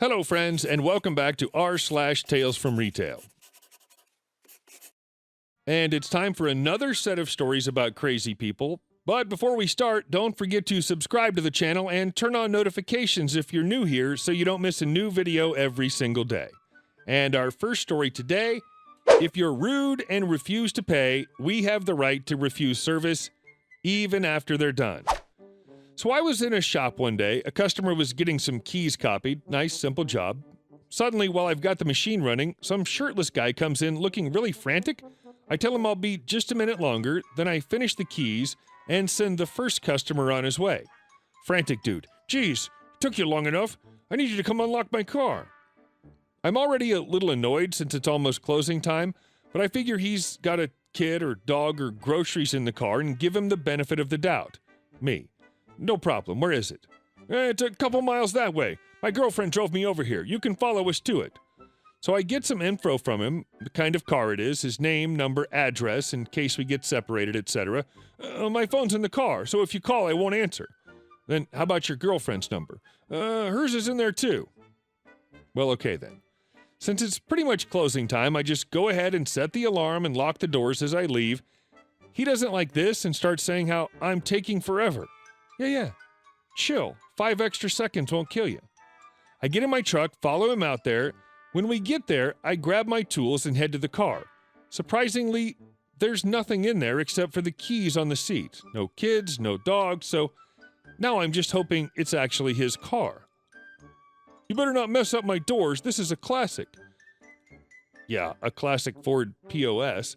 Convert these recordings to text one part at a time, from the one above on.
Hello, friends, and welcome back to r/Tales from Retail. And it's time for another set of stories about crazy people. But before we start, don't forget to subscribe to the channel and turn on notifications if you're new here so you don't miss a new video every single day. And our first story today, if you're rude and refuse to pay, we have the right to refuse service even after they're done. So I was in a shop one day, a customer was getting some keys copied, nice simple job. Suddenly, while I've got the machine running, some shirtless guy comes in looking really frantic. I tell him I'll be just a minute longer, then I finish the keys and send the first customer on his way. Frantic dude, geez, took you long enough, I need you to come unlock my car. I'm already a little annoyed since it's almost closing time, but I figure he's got a kid or dog or groceries in the car and give him the benefit of the doubt. Me. No problem, where is it? It's a couple miles that way. My girlfriend drove me over here. You can follow us to it. So I get some info from him, the kind of car it is, his name, number, address, in case we get separated, etc. My phone's in the car, so if you call, I won't answer. Then how about your girlfriend's number? Hers is in there too. Well, okay then. Since it's pretty much closing time, I just go ahead and set the alarm and lock the doors as I leave. He doesn't like this and starts saying how I'm taking forever. Yeah. Chill. 5 extra seconds won't kill you. I get in my truck, follow him out there. When we get there, I grab my tools and head to the car. Surprisingly, there's nothing in there except for the keys on the seat. No kids, no dogs, so now I'm just hoping it's actually his car. You better not mess up my doors. This is a classic. Yeah, a classic Ford POS.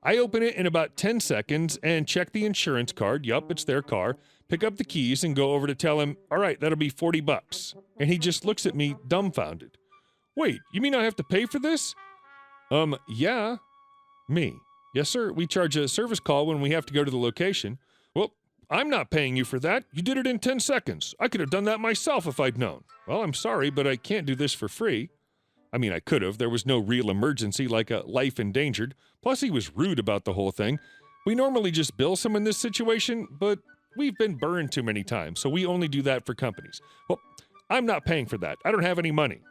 I open it in about 10 seconds and check the insurance card. Yup, it's their car. Pick up the keys and go over to tell him, all right, that'll be $40. And he just looks at me dumbfounded. Wait, you mean I have to pay for this? Yeah. Me. Yes, sir, we charge a service call when we have to go to the location. Well, I'm not paying you for that. You did it in 10 seconds. I could have done that myself if I'd known. Well, I'm sorry, but I can't do this for free. I mean, I could have. There was no real emergency like a life endangered. Plus, he was rude about the whole thing. We normally just bill someone in this situation, but we've been burned too many times, so we only do that for companies. Well, I'm not paying for that. I don't have any money.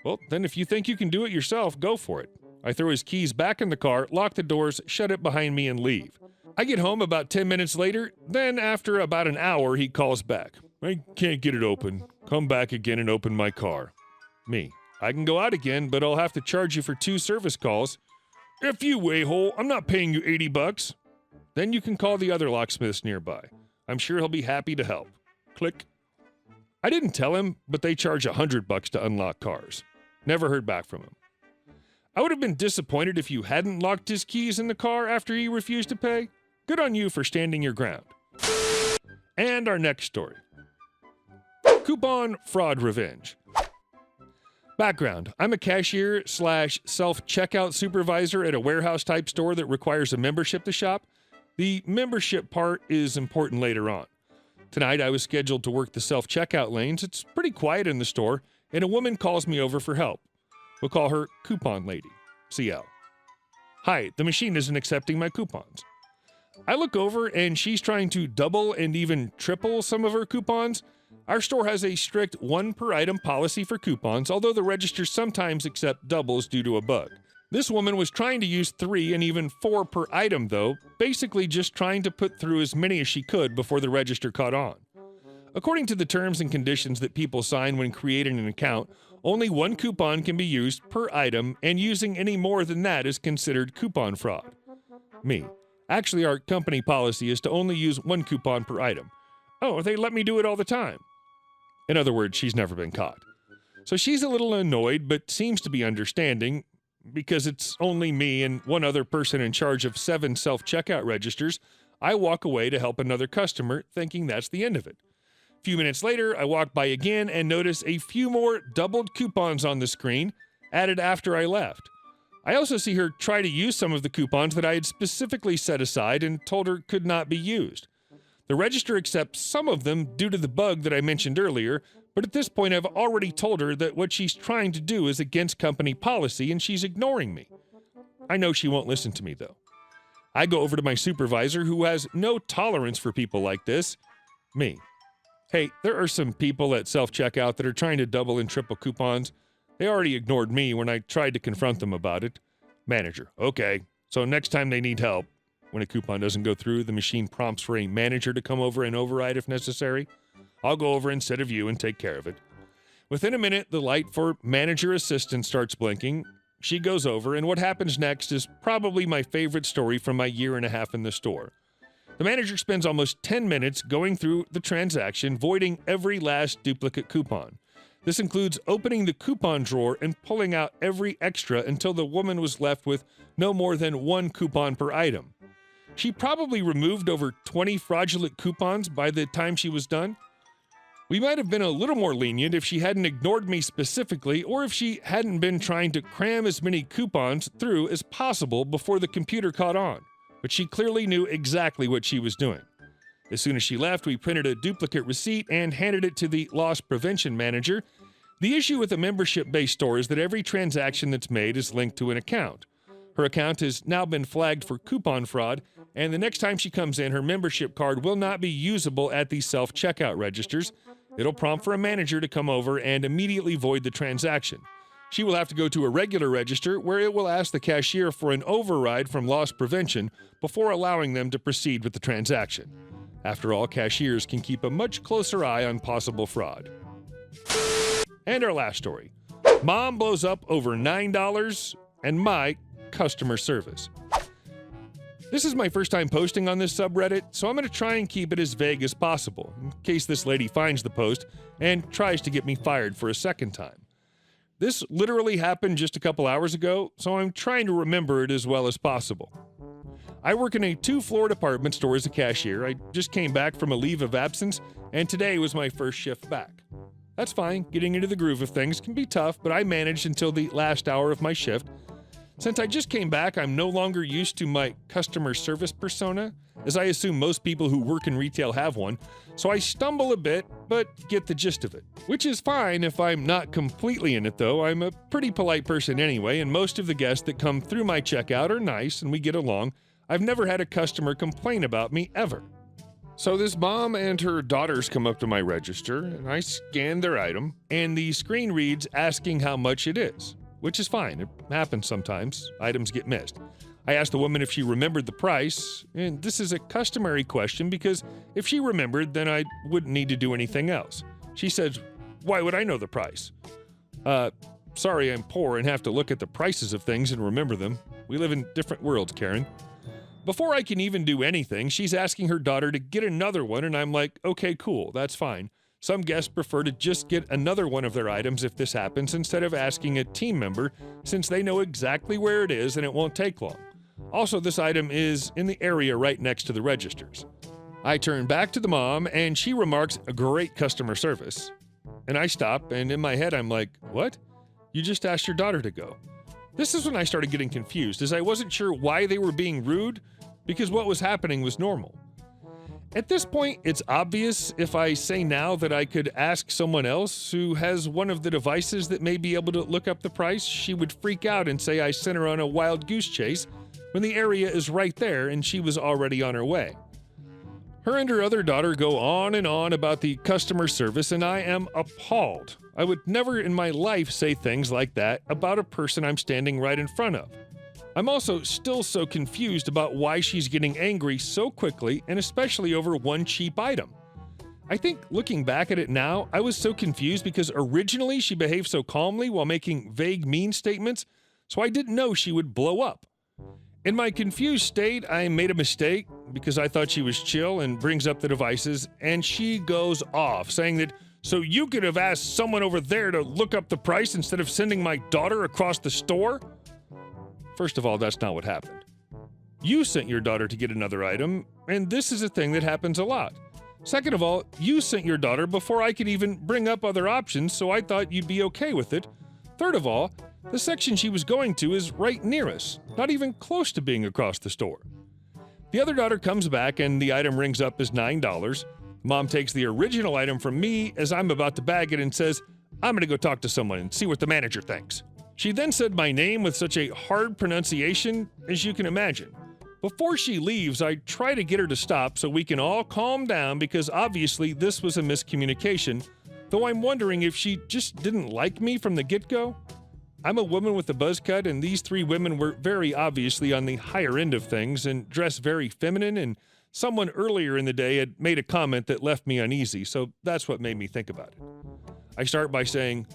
Well, then if you think you can do it yourself, go for it. I throw his keys back in the car, lock the doors, shut it behind me, and leave. I get home about 10 minutes later. Then after about an hour, he calls back. I can't get it open. Come back again and open my car. Me. I can go out again, but I'll have to charge you for 2 service calls. If you a-hole, I'm not paying you $80. Then you can call the other locksmiths nearby. I'm sure he'll be happy to help. Click. I didn't tell him, but they charge $100 to unlock cars. Never heard back from him. I would have been disappointed if you hadn't locked his keys in the car after he refused to pay. Good on you for standing your ground. And our next story. Coupon fraud revenge. Background. I'm a cashier / self-checkout supervisor at a warehouse-type store that requires a membership to shop. The membership part is important later on. Tonight, I was scheduled to work the self-checkout lanes. It's pretty quiet in the store, and a woman calls me over for help. We'll call her Coupon Lady, CL. Hi, the machine isn't accepting my coupons. I look over, and she's trying to double and even triple some of her coupons. Our store has a strict 1 per item policy for coupons, although the registers sometimes accept doubles due to a bug. This woman was trying to use 3 and even 4 per item, though, basically just trying to put through as many as she could before the register caught on. According to the terms and conditions that people sign when creating an account, only 1 coupon can be used per item, and using any more than that is considered coupon fraud. Me. Actually, our company policy is to only use 1 coupon per item. Oh, they let me do it all the time. In other words, she's never been caught. So she's a little annoyed, but seems to be understanding. Because it's only me and 1 other person in charge of 7 self-checkout registers, I walk away to help another customer, thinking that's the end of it. A few minutes later, I walk by again and notice a few more doubled coupons on the screen, added after I left. I also see her try to use some of the coupons that I had specifically set aside and told her could not be used. The register accepts some of them due to the bug that I mentioned earlier, but at this point I've already told her that what she's trying to do is against company policy and she's ignoring me. I know she won't listen to me though. I go over to my supervisor who has no tolerance for people like this. Me. Hey, there are some people at self-checkout that are trying to double and triple coupons. They already ignored me when I tried to confront them about it. Manager, okay, so next time they need help, when a coupon doesn't go through, the machine prompts for a manager to come over and override if necessary. I'll go over instead of you and take care of it. Within a minute, the light for manager assistant starts blinking. She goes over, and what happens next is probably my favorite story from my year and a half in the store. The manager spends almost 10 minutes going through the transaction, voiding every last duplicate coupon. This includes opening the coupon drawer and pulling out every extra until the woman was left with no more than one coupon per item. She probably removed over 20 fraudulent coupons by the time she was done. We might have been a little more lenient if she hadn't ignored me specifically, or if she hadn't been trying to cram as many coupons through as possible before the computer caught on. But she clearly knew exactly what she was doing. As soon as she left, we printed a duplicate receipt and handed it to the loss prevention manager. The issue with a membership-based store is that every transaction that's made is linked to an account. Her account has now been flagged for coupon fraud, and the next time she comes in, her membership card will not be usable at the self-checkout registers. It'll prompt for a manager to come over and immediately void the transaction. She will have to go to a regular register where it will ask the cashier for an override from loss prevention before allowing them to proceed with the transaction. After all, cashiers can keep a much closer eye on possible fraud. And our last story. Mom blows up over $9 and my customer service. This is my first time posting on this subreddit, so I'm going to try and keep it as vague as possible, in case this lady finds the post and tries to get me fired for a second time. This literally happened just a couple hours ago, so I'm trying to remember it as well as possible. I work in a 2-floor department store as a cashier. I just came back from a leave of absence, and today was my first shift back. That's fine, getting into the groove of things can be tough, but I managed until the last hour of my shift. Since I just came back, I'm no longer used to my customer service persona, as I assume most people who work in retail have one, so I stumble a bit, but get the gist of it. Which is fine if I'm not completely in it though. I'm a pretty polite person anyway, and most of the guests that come through my checkout are nice and we get along. I've never had a customer complain about me ever. So this mom and her daughters come up to my register, and I scan their item, and the screen reads asking how much it is. Which is fine, it happens sometimes, items get missed. I asked the woman if she remembered the price, and this is a customary question because if she remembered, then I wouldn't need to do anything else. She says, "Why would I know the price?" Sorry, I'm poor and have to look at the prices of things and remember them. We live in different worlds, Karen. Before I can even do anything, she's asking her daughter to get another one, and I'm like, okay, cool, that's fine. Some guests prefer to just get another one of their items if this happens instead of asking a team member, since they know exactly where it is and it won't take long. Also, this item is in the area right next to the registers. I turn back to the mom, and she remarks, "Great customer service." And I stop, and in my head I'm like, what? You just asked your daughter to go. This is when I started getting confused, as I wasn't sure why they were being rude, because what was happening was normal. At this point, it's obvious if I say now that I could ask someone else who has one of the devices that may be able to look up the price, she would freak out and say I sent her on a wild goose chase when the area is right there and she was already on her way. Her and her other daughter go on and on about the customer service, and I am appalled. I would never in my life say things like that about a person I'm standing right in front of. I'm also still so confused about why she's getting angry so quickly, and especially over one cheap item. I think looking back at it now, I was so confused because originally she behaved so calmly while making vague, mean statements, so I didn't know she would blow up. In my confused state, I made a mistake because I thought she was chill and brings up the devices, and she goes off, saying that, "So you could have asked someone over there to look up the price instead of sending my daughter across the store?" First of all, that's not what happened. You sent your daughter to get another item, and this is a thing that happens a lot. Second of all, you sent your daughter before I could even bring up other options, so I thought you'd be okay with it. Third of all, the section she was going to is right near us, not even close to being across the store. The other daughter comes back, and the item rings up as $9. Mom takes the original item from me as I'm about to bag it and says, "I'm going to go talk to someone and see what the manager thinks." She then said my name with such a hard pronunciation as you can imagine. Before she leaves, I try to get her to stop so we can all calm down because obviously this was a miscommunication, though I'm wondering if she just didn't like me from the get-go. I'm a woman with a buzz cut, and these three women were very obviously on the higher end of things and dress very feminine, and someone earlier in the day had made a comment that left me uneasy, so that's what made me think about it. I start by saying,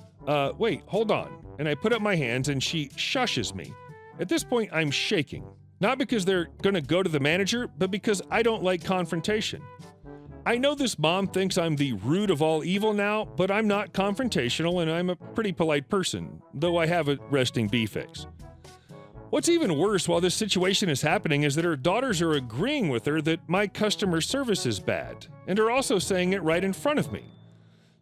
wait, hold on, and I put up my hands and she shushes me. At this point, I'm shaking. Not because they're gonna go to the manager, but because I don't like confrontation. I know this mom thinks I'm the root of all evil now, but I'm not confrontational and I'm a pretty polite person, though I have a resting bee face. What's even worse while this situation is happening is that her daughters are agreeing with her that my customer service is bad, and are also saying it right in front of me.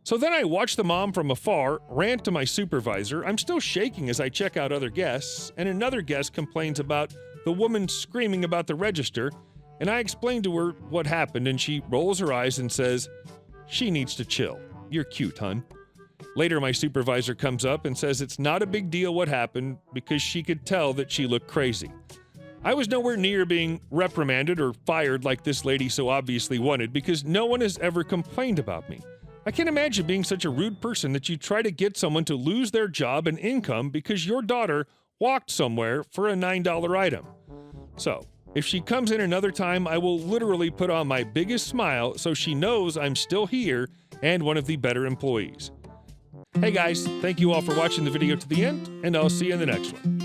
So then I watch the mom from afar, rant to my supervisor. I'm still shaking as I check out other guests, and another guest complains about the woman screaming about the register, and I explain to her what happened, and she rolls her eyes and says, "She needs to chill. You're cute, hun." Later, my supervisor comes up and says it's not a big deal what happened because she could tell that she looked crazy. I was nowhere near being reprimanded or fired like this lady so obviously wanted because no one has ever complained about me. I can't imagine being such a rude person that you try to get someone to lose their job and income because your daughter walked somewhere for a $9 item. So, if she comes in another time, I will literally put on my biggest smile so she knows I'm still here and one of the better employees. Hey guys, thank you all for watching the video to the end, and I'll see you in the next one.